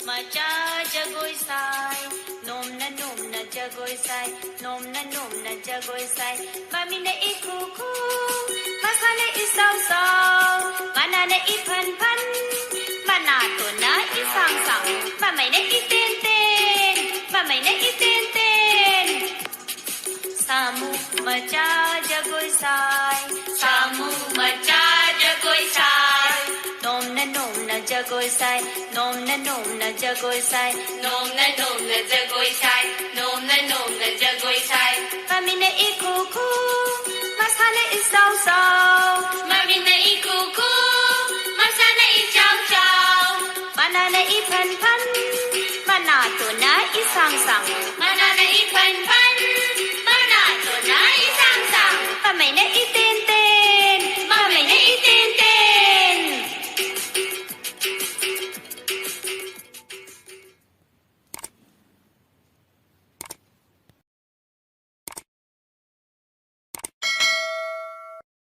มาจ้าจะโกยสายนมนะจะโกยสายนมนะจะโกยสายมามีนะอีคูคูมาซานะอีสาวสาวมานานะอีพันพันมานาตัวนะอีสังสังมาไม่นะอีเต้นเต้นมาไม่นะอีเต้นเต้นสามูมาจ้าจะโกยสายสามูมาจ้าจะโกยสายนมนะจะโกยสายนมนะจะโกยสายนมนะจะโกยสายนมนะจะโกยสายมามีนะอีคูคูมาซานะอีสาวสาวมามีนะอีคูคูมาซานะอีเจ้าเจ้ามานานะอีพันพันมานาตัวนะอีสังสังมานานะอีพันพันมานาตัวนะอีสังสังมาไม่นะอีเต้นเต้